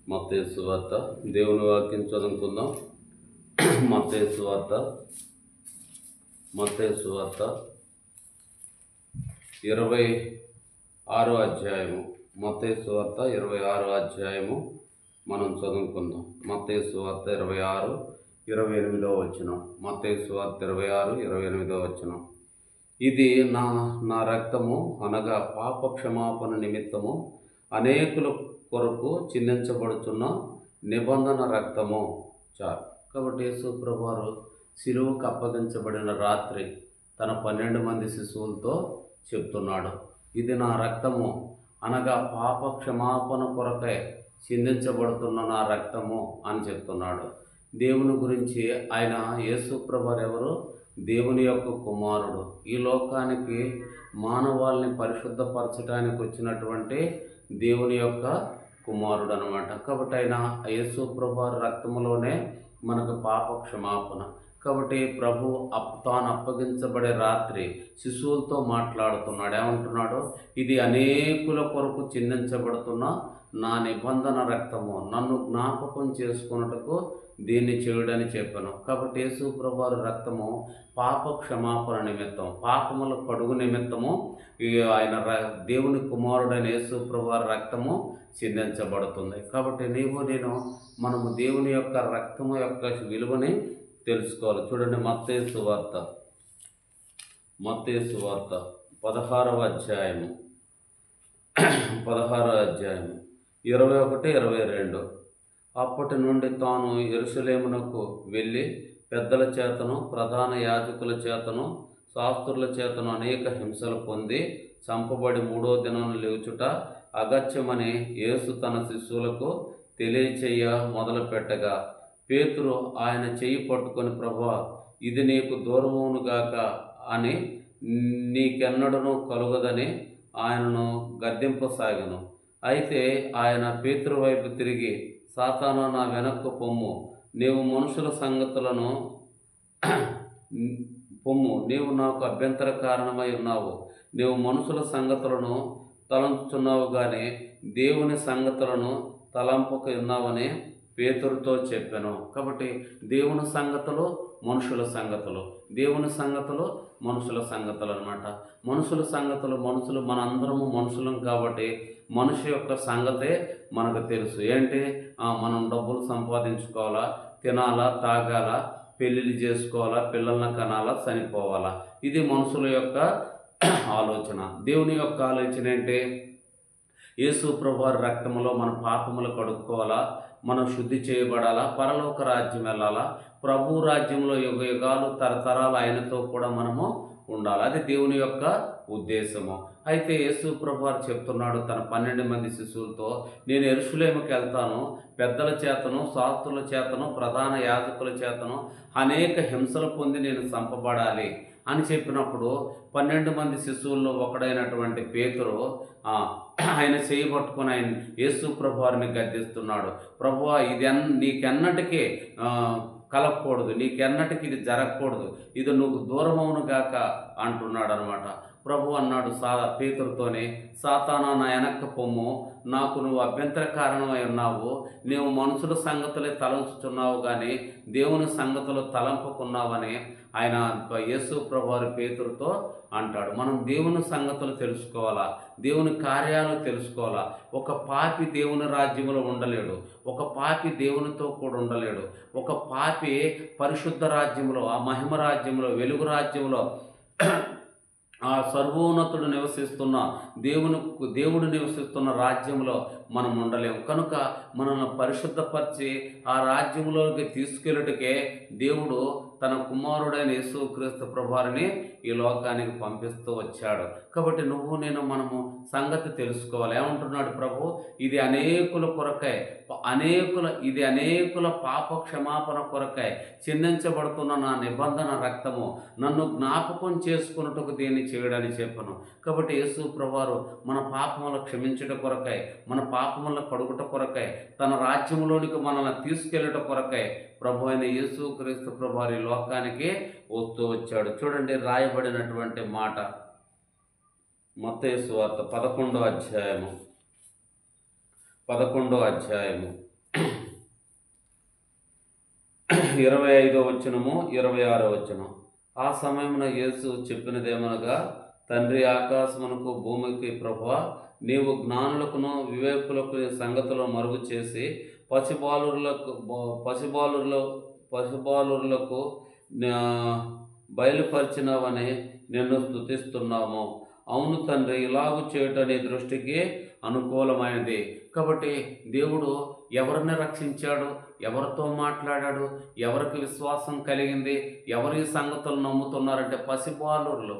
మత్తయి సువార్త దేవుని వాక్యం చదువుకుందాం. మత్తయి సువార్త 26వ అధ్యాయము. మత్తయి సువార్త 26వ అధ్యాయము మనం చదువుకుందాం. మత్తయి సువార్త 26 28వ వచనం. మత్తయి సువార్త 26 28వ వచనం. ఇది నా రక్తము అనగా పాప క్షమాపణ నిమిత్తము అనేకుల కొరకు చిందించబడుతున్న నిబంధన రక్తము. చాలు. కాబట్టి యేసు ప్రభువారు శిలువకు అప్పగించబడిన రాత్రి తన 12 మంది శిశువులతో చెప్తున్నాడు, ఇది నా రక్తము అనగా పాప క్షమాపణ కొరకై చిందించబడుతున్న నా రక్తము అని చెప్తున్నాడు. దేవుని గురించి ఆయన యేసు ప్రభువారు ఎవరు? దేవుని యొక్క కుమారుడు. ఈ లోకానికి మానవాళిని పరిశుద్ధపరచడానికి వచ్చినటువంటి దేవుని యొక్క కుమారుడు అనమాట. కాబట్టి ఆయన యేసు ప్రభువారి రక్తములోనే మనకు పాప క్షమాపణ. కాబట్టి ప్రభు తాను అప్పగించబడే రాత్రి శిశువులతో మాట్లాడుతున్నాడు. ఏమంటున్నాడు? ఇది అనేకుల కొరకు చిందించబడుతున్న నా నిబంధన రక్తము, నన్ను జ్ఞాపకం చేసుకున్నట్టుకు దీన్ని చేయుడని చెప్పాను. కాబట్టి యేసు ప్రభువారి రక్తము పాప క్షమాపణ నిమిత్తం, పాపముల కడుగు నిమిత్తము ఆయన దేవుని కుమారుడైన యేసు ప్రభువారి రక్తము చిందించబడుతుంది. కాబట్టి నేను మనము దేవుని యొక్క రక్తము యొక్క విలువని తెలుసుకోవాలి. చూడండి, మత్తయి సువార్త 16వ అధ్యాయము 21, 22. అప్పటి నుండి తాను యెరూషలేమునకు వెళ్ళి పెద్దల చేతను ప్రధాన యాజకుల చేతను శాస్త్రుల చేతను అనేక హింసలు పొంది చంపబడి 3వ దినాన లేచుట అగత్యమని యేసు తన శిష్యులకు తెలియచేయ మొదలుపెట్టగా పేతురు ఆయన చెయ్యి పట్టుకొని, ప్రభువా, ఇది నీకు దూరమవునుగాక అని నీకెన్నడూ కలుగదని ఆయనను గద్దింపసాగెను. అయితే ఆయన పేతురు వైపు తిరిగి, సాతాను, నా వెనక్కు పొమ్ము, నీవు మనుషుల సంగతులను నీవు నాకు అభ్యంతర కారణమై ఉన్నావు. నీవు మనుషుల సంగతులను తలంచుచున్నావు కానీ దేవుని సంగతులను తలంపక ఉన్నావని పేతురుతో చెప్పాను. కాబట్టి దేవుని సంగతులు, మనుషుల సంగతులు, దేవుని సంగతులు, మనుషుల సంగతులు అనమాట. మనుషుల సంగతులు, మనందరము మనుషులం కాబట్టి మనిషి యొక్క సంగతే మనకు తెలుసు. ఏంటి? మనం డబ్బులు సంపాదించుకోవాలా, తినాలా, తాగాలా, పెళ్ళిళ్ళు చేసుకోవాలా, పిల్లల్ని కనాలా, చనిపోవాలా. ఇది మనుషుల యొక్క ఆలోచన. దేవుని యొక్క ఆలోచన ఏంటి? యేసు ప్రభువారి రక్తములో మన పాపములు కడుక్కోవాలా, మనం శుద్ధి చేయబడాలా, పరలోక రాజ్యం వెళ్ళాలా, ప్రభు రాజ్యంలో యుగ యుగాలు తరతరాలు ఆయనతో కూడా మనము ఉండాలి. అది దేవుని యొక్క ఉద్దేశము. అయితే యేసు ప్రభువారు చెప్తున్నాడు తన 12 మంది శిశువులతో, నేను యెరూషలేముకి వెళ్తాను, పెద్దల చేతను శాస్త్రుల చేతను ప్రధాన యాజకుల చేతను అనేక హింసలు పొంది నేను చంపబడాలి అని చెప్పినప్పుడు 12 మంది శిశువుల్లో ఒకడైనటువంటి పేతురు ఆయన చేయబట్టుకుని ఆయన యేసు ప్రభువారిని గద్దిస్తున్నాడు. ప్రభువా, ఇది నీకెన్నటికీ కలగకూడదు, నీకెన్నటికి ఇది జరగకూడదు, ఇది నువ్వు దూరమవును గాక అంటున్నాడు అనమాట. ప్రభు అన్నాడు పేతురుతోనే, సాతానా, నా వెనక్కు పొమ్ము, నాకు నువ్వు అభ్యంతర కారణమై ఉన్నావు. నీవు మనుషుల సంగతులే తలంచుతున్నావు కానీ దేవుని సంగతులు తలంపుకున్నావని ఆయన యేసు ప్రభువారి పేతురుతో అంటాడు. మనం దేవుని సంగతులు తెలుసుకోవాలా, దేవుని కార్యాలు తెలుసుకోవాలా. ఒక పాపి దేవుని రాజ్యంలో ఉండలేడు, ఒక పాపి దేవునితో కూడా ఉండలేడు. ఒక పాపి పరిశుద్ధ రాజ్యంలో, ఆ మహిమ రాజ్యంలో, వెలుగు రాజ్యంలో, ఆ సర్వోన్నతుడు నివసిస్తున్న దేవుడు నివసిస్తున్న రాజ్యంలో మనం ఉండలేము. కనుక మనల్ని పరిశుద్ధపరిచి ఆ రాజ్యంలోకి తీసుకెళ్ళుటకే దేవుడు తన కుమారుడైన యేసుక్రీస్తు ప్రభువారిని ఈ లోకానికి పంపిస్తూ వచ్చాడు. కాబట్టి మనము సంగతి తెలుసుకోవాలి. ఏమంటున్నాడు ప్రభు? ఇది అనేకుల కొరకై, అనేకుల పాప క్షమాపణ కొరకై చిందించబడుతున్న నా నిబంధన రక్తము, నన్ను జ్ఞాపకం చేసుకున్నట్టుకు దీన్ని చేయడని చెప్పను. కాబట్టి యేసు ప్రభువారు మన పాపములను క్షమించుట కొరకై, మన పాపములను కడుగుట కొరకై, తన రాజ్యంలోనికి మనల్ని తీసుకెళ్ళుట కొరకై ప్రభు అయిన యేసుక్రీస్తు ప్రభువారి లోకానికి వస్తూ వచ్చాడు. చూడండి, రాయబడినటువంటి మాట మత్తయి సువార్త 11వ అధ్యాయము 25వ వచనము 26వ వచనం. ఆ సమయమున యేసు చెప్పినదేమనగా, తండ్రి, ఆకాశమునకు భూమికి ప్రభువా, నీవు జ్ఞానులకును వివేకులకు ఈ సంగతులను మరుగు చేసి పసిబాలురులకు బయలుపరిచినవని నిన్ను స్తుతిస్తున్నాము. అవును తండ్రి, ఇలాగు చేయటం నీ దృష్టికి అనుకూలమైనది. కాబట్టి దేవుడు ఎవరిని రక్షించాడు, ఎవరితో మాట్లాడాడు, ఎవరికి విశ్వాసం కలిగింది, ఎవరు ఈ సంగతులు నమ్ముతున్నారంటే పసిబాలుర్లు.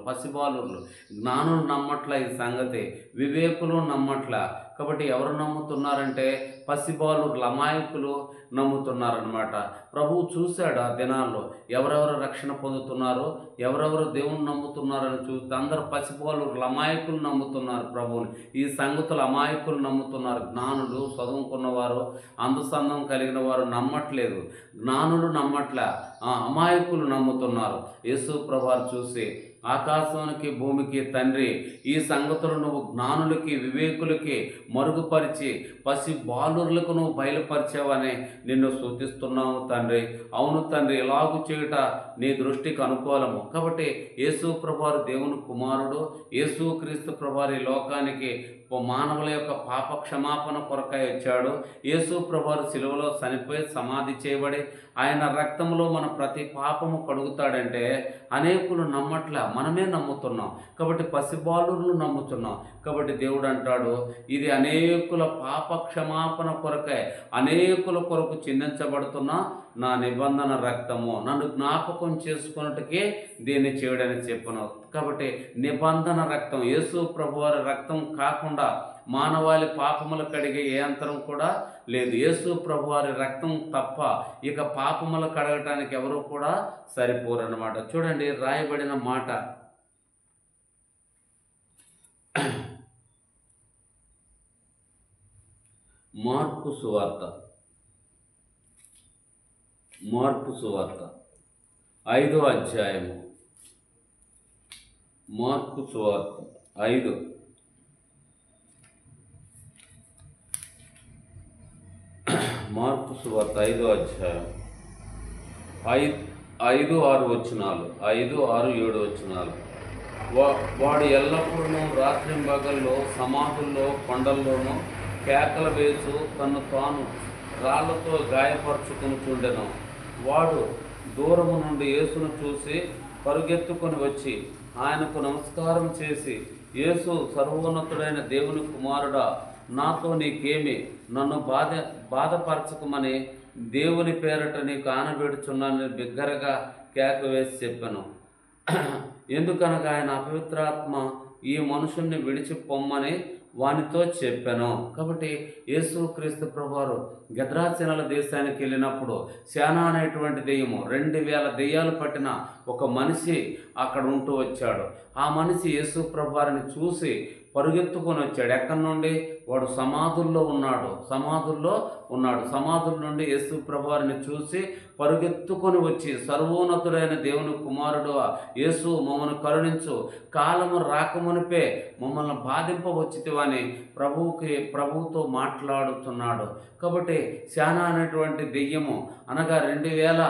జ్ఞానులు నమ్మట్ల ఈ సంగతి, వివేకులు నమ్మట్ల. కాబట్టి ఎవరు నమ్ముతున్నారంటే పసిబాలుర్లు, అమాయకులు నమ్ముతున్నారనమాట. ప్రభువు చూశాడు ఆ దినాల్లో ఎవరెవరు రక్షణ పొందుతున్నారో, ఎవరెవరు దేవుని నమ్ముతున్నారని చూస్తే అందరూ పసిబాలుర్లు, అమాయకులు నమ్ముతున్నారు ప్రభువుని. ఈ సంగతులు అమాయకులు నమ్ముతున్నారు. జ్ఞానులు, చదువుకున్నవారు, అందసందం కలిగిన వారు నమ్మట్లేదు. జ్ఞానులు నమ్మట్లే, అమాయకులు నమ్ముతున్నారు. యేసు ప్రభువారు చూసి, ఆకాశానికి భూమికి తండ్రి, ఈ సంగతులు నువ్వు జ్ఞానులకి వివేకులకి మరుగుపరిచి పసి బాలుర్లకు నువ్వు బయలుపరిచావని నిన్ను స్తుతిస్తున్నావు తండ్రి. అవును తండ్రి, ఇలాగు చేయుట నీ దృష్టికి అనుకూలము. కాబట్టి యేసు ప్రభువారు దేవుని కుమారుడు. యేసు క్రీస్తు ప్రభువారు ఈ లోకానికి మానవుల యొక్క పాప క్షమాపణ కొరకై వచ్చాడు. యేసు ప్రభువారు శిలువలో చనిపోయి సమాధి చేయబడి ఆయన రక్తంలో మన ప్రతి పాపము కడుగుతాడంటే అనేకులు నమ్మట్లే, మనమే నమ్ముతున్నాం. కాబట్టి పసిబాలుర్లు నమ్ముతున్నాం. కాబట్టి దేవుడు అంటాడు, ఇది అనేకుల పాప క్షమాపణ కొరకై, అనేకుల కొరకు చిందించబడుతున్న నా నిబంధన రక్తము, నన్ను జ్ఞాపకం చేసుకున్నట్టుకే దీన్ని చేయడని చెప్పను. కాబట్టి నిబంధన రక్తం, యేసు ప్రభువారి రక్తం కాకుండా మానవాళి పాపములు కడిగే ఏ యంత్రం కూడా లేదు. యేసు ప్రభువారి రక్తం తప్ప ఇక పాపములు కడగటానికి ఎవరు కూడా సరిపోరన్నమాట. చూడండి, రాయబడిన మాట మార్కు సువార్త 5వ అధ్యాయము. మార్కు సువార్త 5 5వ అధ్యాయం 5, 6 వచనాలు, 5, 6, 7 వచనాలు. వాడు ఎల్లప్పుడూ రాత్రింబగల్లో సమాధుల్లో కొండల్లోనూ కేకలు వేసు తను తాను రాళ్లతో గాయపరుచుకుని చూడెను. వాడు దూరము నుండి యేసును చూసి పరుగెత్తుకొని వచ్చి ఆయనకు నమస్కారం చేసి, యేసు, సర్వోన్నతుడైన దేవుని కుమారుడా, నాతో నీకేమి, నన్ను బాధపరచకమని దేవుని పేరట నీకు ఆనబెడుచున్నానని బిగ్గరగా కేక వేసి చెప్పాను. ఎందుకనగా ఆయన అపవిత్రాత్మ ఈ మనుషుల్ని విడిచి పొమ్మని వానితో చెప్పాను. కాబట్టి యేసుక్రీస్తు ప్రభువారు గెద్రాసేనల దేశానికి వెళ్ళినప్పుడు శానా అనేటువంటి దెయ్యము, 2000 దెయ్యాలు పట్టిన ఒక మనిషి అక్కడ ఉంటూ వచ్చాడు. ఆ మనిషి యేసు ప్రభువారిని చూసి పరుగెత్తుకొని వచ్చాడు. ఎక్కడి నుండి? వాడు సమాధుల్లో ఉన్నాడు. సమాధుల నుండి యేసు ప్రభువారిని చూసి పరుగెత్తుకొని వచ్చి, సర్వోన్నతుడైన దేవుని కుమారుడు యేసు, మమ్మల్ని కరుణించు, కాలము రాకమునిపే మమ్మల్ని బాధింపవచ్చితివని ప్రభువుతో మాట్లాడుతున్నాడు. కాబట్టి శానా అనేటువంటి దెయ్యము, అనగా 2000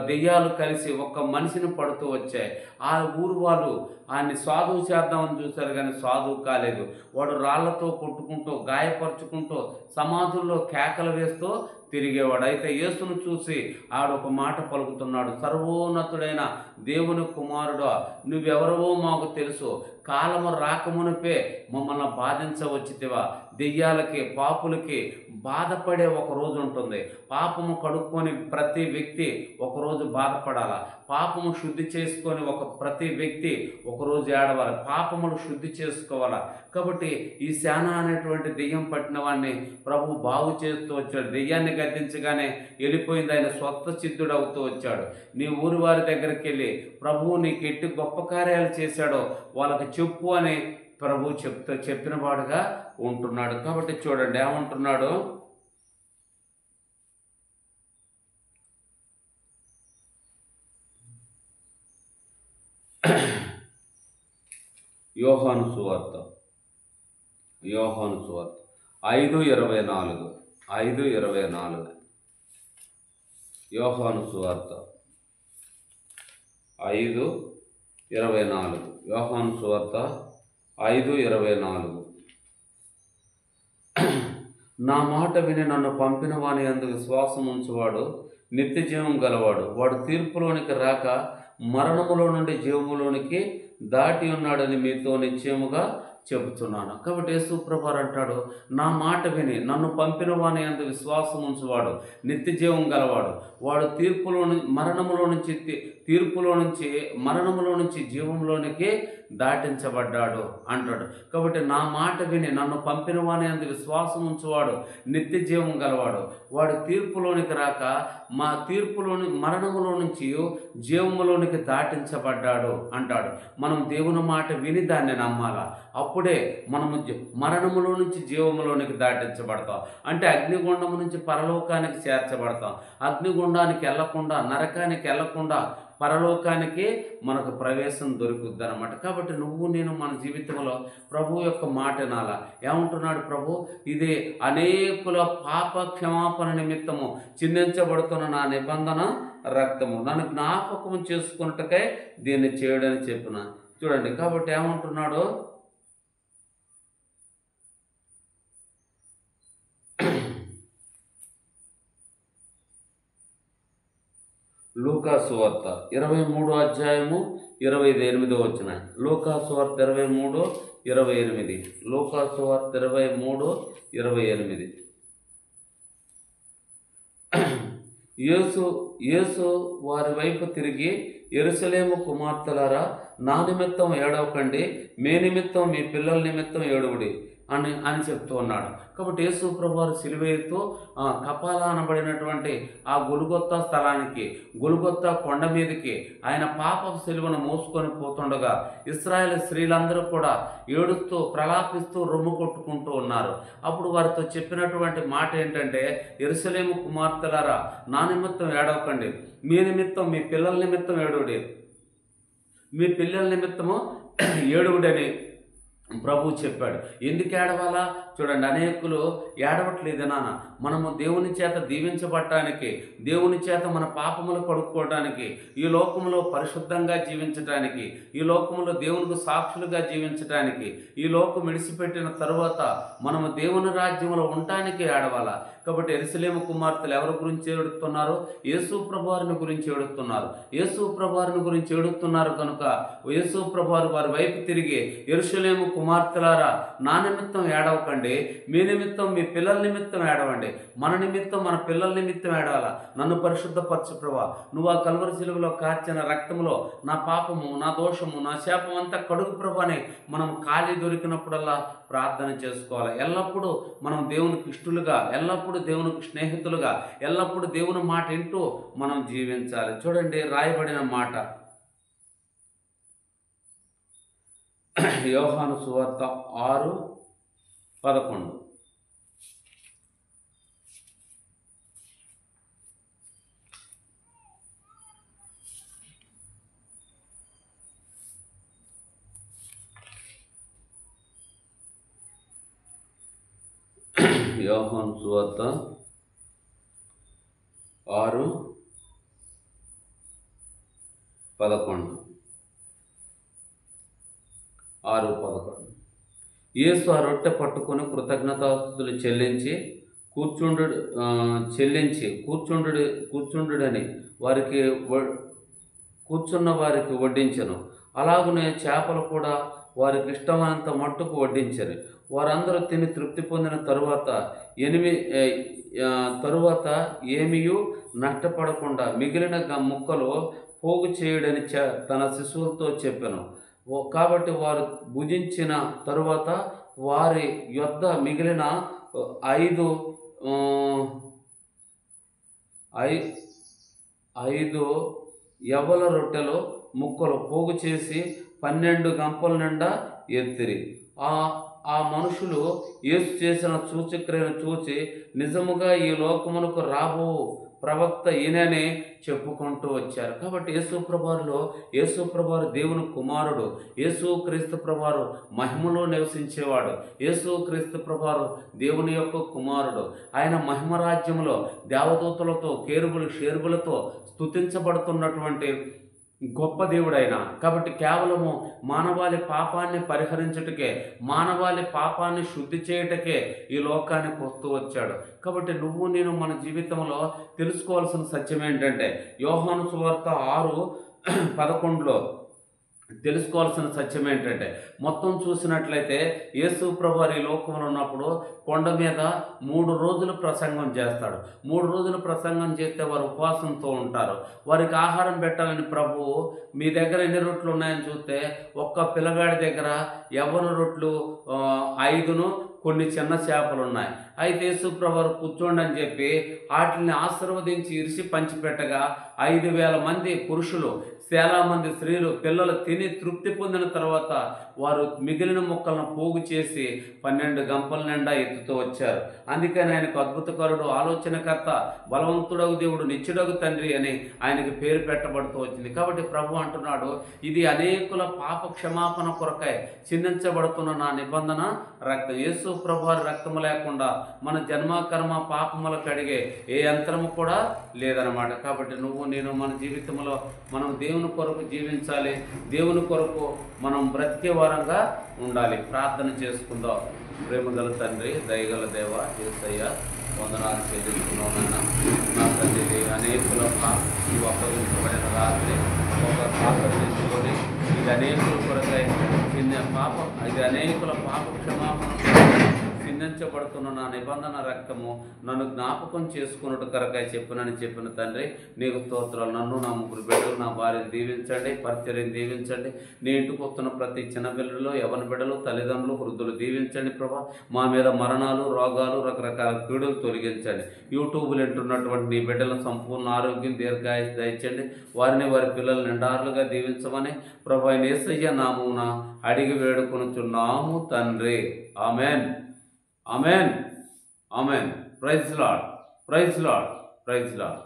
దెయ్యాలు కలిసి ఒక్క మనిషిని పడుతూ వచ్చాయి. ఆ ఊరు వాళ్ళు ఆయన్ని సాధువు చేద్దామని చూశారు, కానీ సాధువు కాలేదు. వాడు రాళ్లతో కొట్టుకుంటూ, గాయపరుచుకుంటూ, సమాధుల్లో కేకలు వేస్తూ తిరిగేవాడు. అయితే యేసును చూసి ఆడొక మాట పలుకుతున్నాడు, సర్వోన్నతుడైన దేవుని కుమారుడు, నువ్వెవరవో మాకు తెలుసు, కాలము రాకమునిపే మమ్మల్ని బాధించవచ్చితివా. దెయ్యాలకి, పాపులకి బాధపడే ఒక రోజు ఉంటుంది. పాపము కడుక్కొని ప్రతి వ్యక్తి ఒకరోజు బాధపడాల. పాపము శుద్ధి చేసుకొని ప్రతి వ్యక్తి ఒకరోజు ఏడవాలి. పాపములు శుద్ధి చేసుకోవాలా. కాబట్టి ఈ శానా అనేటువంటి దెయ్యం పట్టిన వాడిని ప్రభు బాగు చేస్తూ వచ్చాడు. దెయ్యాన్ని గద్దించగానే వెళ్ళిపోయింది. ఆయన స్వస్థ సిద్ధుడు అవుతూ వచ్చాడు. నీ ఊరి వారి దగ్గరికి వెళ్ళి ప్రభువు నీకు ఎట్టి గొప్ప కార్యాలు చేశాడో వాళ్ళకి చెప్పు అని ప్రభు చెప్పిన వాడుగా ఉంటున్నాడు. కాబట్టి చూడండి ఏమంటున్నాడు, యోహాను సువార్త 5:24. యోహాను సువార్త 5:24. యోహాను సువార్త 5:24. నా మాట విని నన్ను పంపిన వాని యందు విశ్వాసం ఉంచువాడు నిత్య జీవం గలవాడు. వాడు తీర్పులోనికి రాక మరణములో నుండి జీవములోనికి దాటి ఉన్నాడని మీతో నిశ్చయముగా చెబుతున్నాను. కాబట్టి యేసు ప్రభువారు అంటాడు, నా మాట విని నన్ను పంపిన వాని యందు విశ్వాసం ఉంచువాడు నిత్య జీవం గలవాడు. వాడు మరణములో నుంచి జీవంలోనికి దాటించబడ్డాడు అంటాడు. కాబట్టి నా మాట విని నన్ను పంపిన వాని యందు విశ్వాసం ఉంచువాడు నిత్య జీవం గలవాడు. వాడు తీర్పులోనికి రాక మరణములో నుంచి జీవములోనికి దాటించబడ్డాడు అంటాడు. మనం దేవుని మాట విని దాన్ని నమ్మాలా. అప్పుడే మనము మరణములో నుంచి జీవములోనికి దాటించబడతాం. అంటే అగ్నిగుండము నుంచి పరలోకానికి చేర్చబడతాం. అగ్నిగుండానికి వెళ్లకుండా, నరకానికి వెళ్లకుండా పరలోకానికి మనకు ప్రవేశం దొరుకుద్ది అనమాట. కాబట్టి నువ్వు నేను మన జీవితంలో ప్రభు యొక్క మాట వినాలా. ఏమంటున్నాడు ప్రభు? ఇది అనేకుల పాప క్షమాపణ నిమిత్తము చిందించబడుతున్న నా నిబంధన రక్తము, నన్ను జ్ఞాపకం చేసుకున్నట్టుకై దీన్ని చేయడని చెప్పిన. చూడండి, కాబట్టి ఏమంటున్నాడు? లూకా సువార్త 23:28. లూకా సువార్త 23:28. లూకా సువార్త 23:28. యేసు వారి వైపు తిరిగి, యెరూషలేము కుమార్తెలారా, నా నిమిత్తం ఏడవకండి, మీ నిమిత్తం మీ పిల్లల నిమిత్తం ఏడువుడి అని చెప్తూ ఉన్నాడు. కాబట్టి యేసు ప్రభువారు సిలువతో కపాల అనబడినటువంటి ఆ గొలుగొత్తా స్థలానికి, గొలుగొత్తా కొండ మీదకి ఆయన పాప సిలువను మోసుకొని పోతుండగా ఇశ్రాయేలు స్త్రీలందరూ కూడా ఏడుస్తూ ప్రలాపిస్తూ రొమ్ము కొట్టుకుంటూ ఉన్నారు. అప్పుడు వారితో చెప్పినటువంటి మాట ఏంటంటే, యెరూషలేము కుమార్తెలారా, నా నిమిత్తం ఏడవకండి, మీ నిమిత్తం మీ పిల్లల నిమిత్తం ఏడువుడి, మీ పిల్లల నిమిత్తము ఏడువుడని ప్రభు చెప్పాడు. ఎందుకు ఏడవాలా? చూడండి, అనేకులు ఏడవట్లేదు నాన్న. మనము దేవుని చేత దీవించబడటానికి, దేవుని చేత మన పాపములు కడుక్కోవడానికి, ఈ లోకంలో పరిశుద్ధంగా జీవించటానికి, ఈ లోకంలో దేవునికి సాక్షులుగా జీవించటానికి, ఈ లోకం విడిచిపెట్టిన తరువాత మనము దేవుని రాజ్యంలో ఉండటానికి ఏడవాలా. కాబట్టి యెరూషలేము కుమార్తెలు ఎవరి గురించి ఏడుస్తున్నారు? యేసు ప్రభువారిని గురించి ఏడుస్తున్నారు. యేసు ప్రభువారిని గురించి ఏడుస్తున్నారు కనుక యేసు ప్రభువారు వారి వైపు తిరిగి, యెరూషలేము కుమార్తెలారా, నా నిమిత్తం ఏడవకండి, మీ నిమిత్తం మీ పిల్లల నిమిత్తం ఏడవండి. మన నిమిత్తం మన పిల్లల నిమిత్తం ఏడవాలా. నన్ను పరిశుద్ధపరచు ప్రభువా, నువ్వు ఆ కల్వరి సిలువలో కార్చిన రక్తంలో నా పాపము, నా దోషము, నా శాపం అంతా కడుగు ప్రభు అని మనం ఖాళీ దొరికినప్పుడల్లా ప్రార్థన చేసుకోవాలి. ఎల్లప్పుడూ మనం దేవునికి ఇష్టలుగా, ఎల్లప్పుడూ దేవునికి స్నేహితులుగా, ఎల్లప్పుడూ దేవుని మాట వింటూ మనం జీవించాలి. చూడండి, రాయబడిన మాట యోహాను సువార్త 6:11. యోహాను సువార్త 6:11. యేసు ఆ రొట్టె పట్టుకొని కృతజ్ఞతాస్తుతులు చెల్లించి కూర్చుండుడని కూర్చున్న వారికి వడ్డించెను. అలాగునే చేపలు కూడా వారికి ఇష్టమైనంత మట్టుకు వడ్డించరు. వారందరూ తిని తృప్తి పొందిన తరువాత ఏమీయూ నష్టపడకుండా మిగిలిన ముక్కలు పోగు చేయుడని తన శిశువులతో చెప్పెను. కాబట్టి వారు భుజించిన తరువాత వారి యొద్ద మిగిలిన 5 యవల రొట్టెలు ముక్కలు పోగు చేసి 12 గంపల నిండా ఎత్తిరి. ఆ ఆ మనుషులు యేసు చేసిన సూచక్రియను చూచి నిజముగా ఈ లోకమునకు రాబో ప్రవక్త ఈయనని చెప్పుకుంటూ వచ్చారు. కాబట్టి యేసుప్రభువారు దేవుని కుమారుడు, యేసుక్రీస్తు ప్రభువారు మహిమలో నివసించేవాడు, యేసుక్రీస్తు ప్రభువారు దేవుని యొక్క కుమారుడు. ఆయన మహిమరాజ్యంలో దేవదూతలతో కేరుబులు షేరుబులతో స్తుతించబడుతున్నటువంటి గొప్ప దేవుడైన. కాబట్టి కేవలము మానవాళి పాపాన్ని పరిహరించుటకే, మానవాళి పాపాన్ని శుద్ధి చేయుటకే ఈ లోకానికి వస్తూ వచ్చాడు. కాబట్టి నువ్వు నేను మన జీవితంలో తెలుసుకోవాల్సిన సత్యం ఏంటంటే, యోహాను సువార్త 6:11లో తెలుసుకోవాల్సిన సత్యం ఏంటంటే, మొత్తం చూసినట్లయితే యేసు ప్రభువారు ఈ లోకంలో ఉన్నప్పుడు కొండ మీద 3 రోజులు ప్రసంగం చేస్తాడు. 3 రోజులు ప్రసంగం చేస్తే వారు ఉపవాసంతో ఉంటారు. వారికి ఆహారం పెట్టాలని ప్రభువు, మీ దగ్గర ఎన్ని రొట్లు ఉన్నాయని చూస్తే ఒక్క పిల్లగాడి దగ్గర యవ్వన రొట్లు 5 కొన్ని చిన్న చేపలు ఉన్నాయి. అయితే యేసు ప్రభువారు కూర్చోండి అని చెప్పి వాటిని ఆశీర్వదించి ఇరిసి పంచిపెట్టగా 5,000 మంది పురుషులు, చాలా మంది స్త్రీలు, పిల్లలు తిని తృప్తి పొందిన తర్వాత వారు మిగిలిన ముక్కలను పోగు చేసి 12 గంపల నిండా ఎత్తుతూ వచ్చారు. అందుకని ఆయనకు అద్భుతకరుడు, ఆలోచనకర్త, బలవంతుడగు దేవుడు, నిత్యుడగు తండ్రి అని ఆయనకి పేరు పెట్టబడుతూ వచ్చింది. కాబట్టి ప్రభు అంటున్నాడు, ఇది అనేకుల పాప క్షమాపణ కొరకై చిందించబడుతున్న నా నిబంధన రక్తం. యేసు ప్రభువారి రక్తము లేకుండా మన జన్మకర్మ పాపముల కడిగే ఏ యంత్రము కూడా లేదనమాట. కాబట్టి నువ్వు నేను మన జీవితంలో మనం దేవుని కొరకు జీవించాలి, దేవుని కొరకు మనం బ్రతికే వారంగా ఉండాలి. ప్రార్థన చేసుకుందాం. ప్రేమగల తండ్రి, దయగల దేవ, యేసయ్య వందనాలు చెల్లిస్తున్నాను. నా తండ్రి, అనేకుల ఈ అప్పగించబడిన రాత్రి ఒక పాపం తెచ్చుకొని ఇది అనేకుల కొరకై ఇది అనేకుల పాప క్షమాపణ చిందించబడుతున్న నా నిబంధన రక్తము నన్ను జ్ఞాపకం చేసుకున్నట్టు కరకై చెప్పిన తండ్రి, నీకు స్తోత్రాలు. నన్ను, నా 3 బిడ్డలు, నా భార్యను దీవించండి, పరిచర్యను దీవించండి. నీ ఇంటికి వస్తున్న ప్రతి చిన్న బిడ్డలు, యవన బిడ్డలు, తల్లిదండ్రులు, వృద్ధులు దీవించండి ప్రభా. మా మీద మరణాలు, రోగాలు, రకరకాల కీడులు తొలగించండి. యూట్యూబ్లు వింటున్నటువంటి నీ బిడ్డలను సంపూర్ణ ఆరోగ్యం, దీర్ఘాయుష్ దయచండి. వారిని, వారి పిల్లలు నిండారులుగా దీవించమని ప్రభా యేసయ్య నామమున అడిగి వేడుకొనుచున్నాము తండ్రి. Amen, amen, amen. Praise Lord, praise Lord, praise lord.